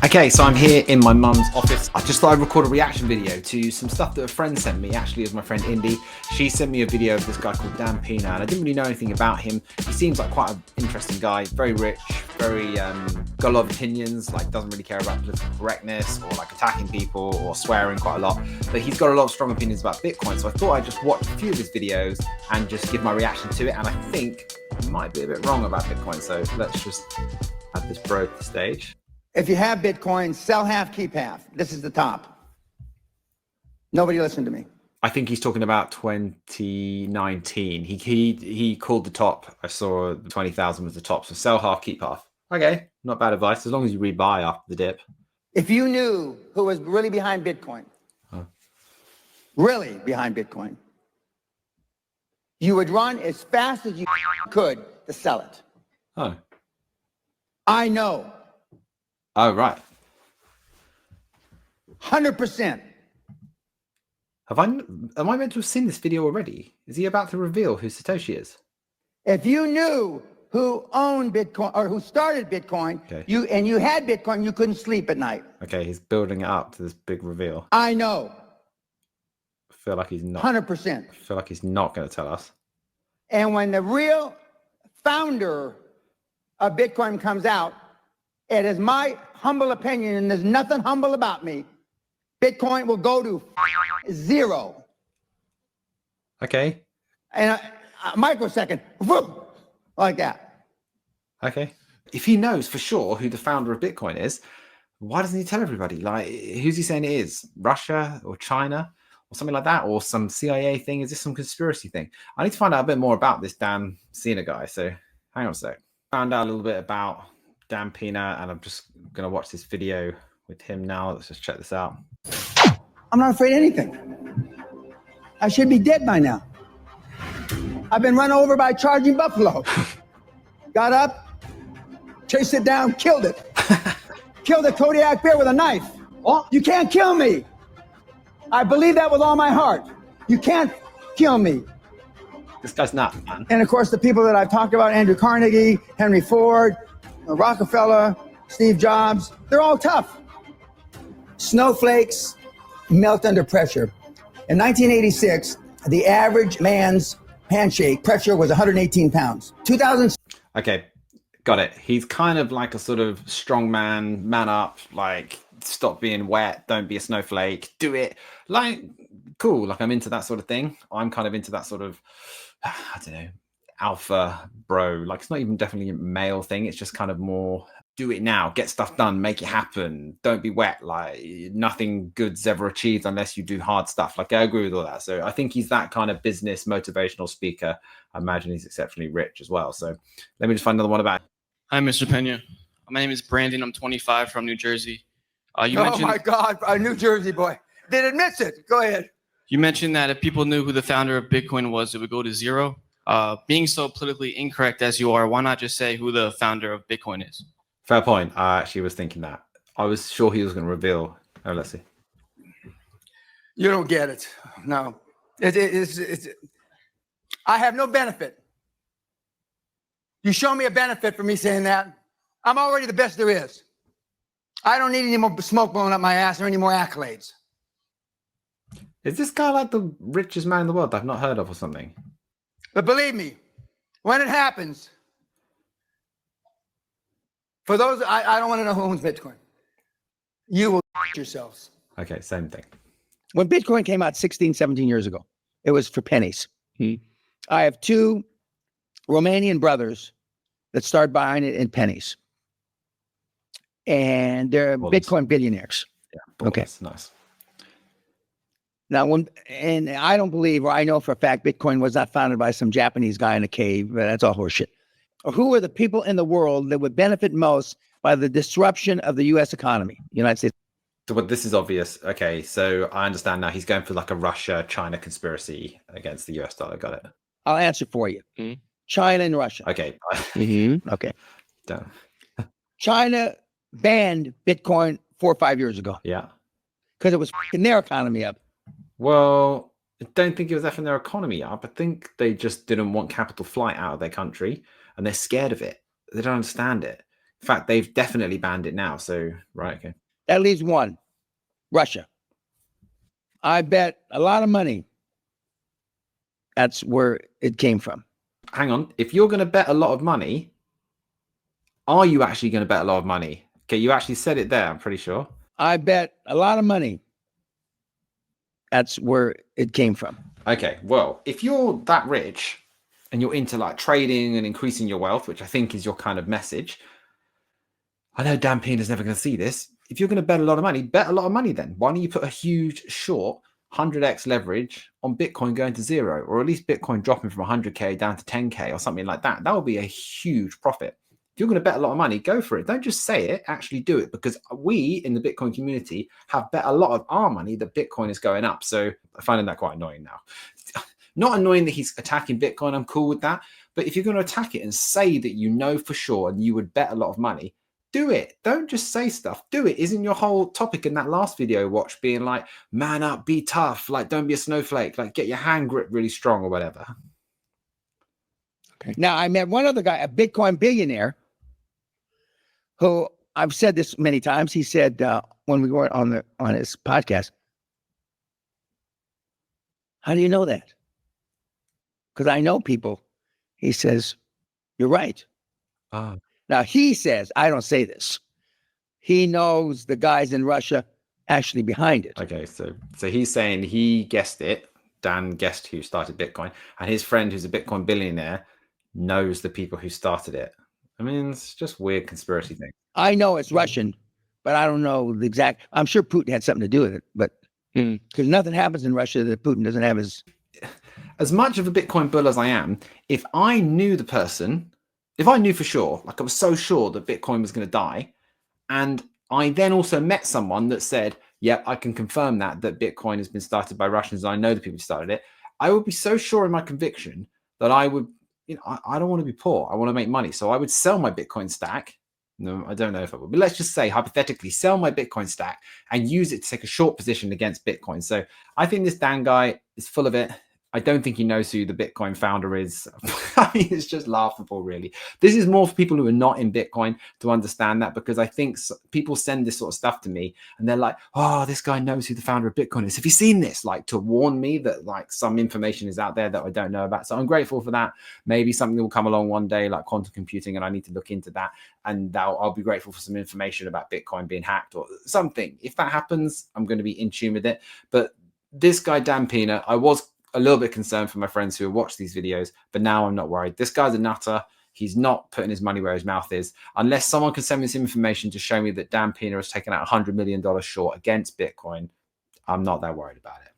Okay, so I'm here in my mum's office. I just thought I'd record a reaction video to some stuff that a friend sent me. Actually, it was my friend Indy. She sent me a video of this guy called Dan Pena, and I didn't really know anything about him. He seems like quite an interesting guy, very rich, very got a lot of opinions, like doesn't really care about political correctness or like attacking people or swearing quite a lot. But he's got a lot of strong opinions about Bitcoin. So I thought I'd just watch a few of his videos and just give my reaction to it. And I think I might be a bit wrong about Bitcoin. So let's just have this bro to the stage. If you have Bitcoin, sell half, keep half. This is the top. Nobody listened to me. I think he's talking about 2019. He called the top. I saw 20,000 was the top. So sell half, keep half. Okay, not bad advice as long as you rebuy after the dip. If you knew who was really behind Bitcoin, really behind Bitcoin, you would run as fast as you could to sell it. Oh. I know. Oh, right. 100%. Am I meant to have seen this video already? Is he about to reveal who Satoshi is? If you knew who owned Bitcoin or who started Bitcoin, Okay. you had Bitcoin, you couldn't sleep at night. Okay, he's building it up to this big reveal. I know. I feel like he's not. 100%. I feel like he's not going to tell us. And when the real founder of Bitcoin comes out, it is my humble opinion, and there's nothing humble about me, Bitcoin will go to zero. Okay. And a microsecond, whoop, like that. Okay. If he knows for sure who the founder of Bitcoin is, why doesn't he tell everybody? Like, who's he saying it is? Russia or China or something like that? Or some CIA thing? Is this some conspiracy thing? I need to find out a bit more about this Dan Pena guy. So hang on a sec. Found out a little bit about Dan Pena, and I'm just going to watch this video with him now. Let's just check this out. I'm not afraid of anything. I should be dead by now. I've been run over by a charging buffalo. Got up, chased it down, killed it. Killed a Kodiak bear with a knife. What? You can't kill me. I believe that with all my heart. You can't kill me. This guy's nuts, man. And of course, the people that I've talked about, Andrew Carnegie, Henry Ford, Rockefeller, Steve Jobs, they're all tough. Snowflakes melt under pressure. In 1986, the average man's handshake pressure was 118 pounds. 2000. Okay, got it. He's kind of like a sort of strong man up, like stop being wet, don't be a snowflake, do it. Like, cool. Like, I'm into that sort of thing. I'm kind of into that sort of, I don't know, alpha bro. Like, it's not even definitely a male thing. It's just kind of more do it now, get stuff done, make it happen, don't be wet. Like, nothing good's ever achieved unless you do hard stuff. Like, I agree with all that. So I think he's that kind of business motivational speaker. I imagine he's exceptionally rich as well. So let me just find another one about. Hi, Mr. Peña. My name is Brandon. I'm 25 from New Jersey. Oh my God, a New Jersey boy. That admits it. Go ahead. You mentioned that if people knew who the founder of Bitcoin was, it would go to zero. Being so politically incorrect as you are, why not just say who the founder of Bitcoin is? Fair point. I actually was thinking that. I was sure he was going to reveal. Oh, let's see. You don't get it. No. I have no benefit. You show me a benefit for me saying that. I'm already the best there is. I don't need any more smoke blowing up my ass or any more accolades. Is this guy like the richest man in the world I've not heard of or something? But believe me, when it happens, for those, I don't want to know who owns Bitcoin. You will yourselves. Okay, same thing. When Bitcoin came out 16, 17 years ago, it was for pennies. I have two Romanian brothers that started buying it in pennies. And they're Bitcoin billionaires. Yeah, okay. Nice. Now, and I don't believe, or I know for a fact, Bitcoin was not founded by some Japanese guy in a cave. That's all horseshit. Who are the people in the world that would benefit most by the disruption of the U.S. economy? United States. So this is obvious. Okay, so I understand now. He's going for like a Russia-China conspiracy against the U.S. dollar. Got it. I'll answer for you. China and Russia. Okay. Okay. Done. China banned Bitcoin 4 or 5 years ago. Yeah. Because it was f***ing their economy up. Well, I don't think it was effing their economy up. I think they just didn't want capital flight out of their country, and they're scared of it. They don't understand it. In fact, they've definitely banned it now. So, right, okay. That leaves one, Russia. I bet a lot of money that's where it came from. Hang on. If you're going to bet a lot of money, are you actually going to bet a lot of money? Okay, you actually said it there, I'm pretty sure. I bet a lot of money that's where it came from. Okay, well, if you're that rich and you're into like trading and increasing your wealth, which I think is your kind of message, I know Dan Pena's never going to see this. If you're going to bet a lot of money, bet a lot of money then. Why don't you put a huge short 100x leverage on Bitcoin going to zero, or at least Bitcoin dropping from 100K down to 10K or something like that? That would be a huge profit. If you're going to bet a lot of money, go for it. Don't just say it, actually do it, because we in the Bitcoin community have bet a lot of our money that Bitcoin is going up. So I find that quite annoying now. Not annoying that he's attacking Bitcoin. I'm cool with that. But if you're going to attack it and say that you know for sure and you would bet a lot of money, do it. Don't just say stuff. Do it. Isn't your whole topic in that last video watch being like, man up, be tough, like don't be a snowflake, like get your hand grip really strong or whatever? Okay. Now, I met one other guy, a Bitcoin billionaire, who I've said this many times. He said when we were on his podcast, how do you know that? Because I know people. He says, you're right. Now, he says, I don't say this. He knows the guys in Russia actually behind it. Okay, so he's saying he guessed it. Dan guessed who started Bitcoin, and his friend, who's a Bitcoin billionaire, knows the people who started it. I mean, it's just weird conspiracy thing. I know it's Russian, but I don't know the exact. I'm sure Putin had something to do with it, but because nothing happens in Russia that Putin doesn't have his. As much of a Bitcoin bull as I am, if I knew the person, if I knew for sure, like I was so sure that Bitcoin was going to die, and I then also met someone that said, yep, I can confirm that Bitcoin has been started by Russians, and I know the people who started it, I would be so sure in my conviction that I would, I don't want to be poor. I want to make money. So I would sell my Bitcoin stack. No, I don't know if I would, but let's just say hypothetically, sell my Bitcoin stack and use it to take a short position against Bitcoin. So I think this Dan guy is full of it. I don't think he knows who the Bitcoin founder is. I mean, it's just laughable, really. This is more for people who are not in Bitcoin to understand that, because I think people send this sort of stuff to me and they're like, oh, this guy knows who the founder of Bitcoin is. Have you seen this? Like, to warn me that like some information is out there that I don't know about. So I'm grateful for that. Maybe something will come along one day like quantum computing and I need to look into that. And I'll be grateful for some information about Bitcoin being hacked or something. If that happens, I'm going to be in tune with it. But this guy, Dan Pena, I was a little bit concerned for my friends who watch these videos, but now I'm not worried. This guy's a nutter. He's not putting his money where his mouth is. Unless someone can send me this information to show me that Dan Pena has taken out $100 million short against Bitcoin, I'm not that worried about it.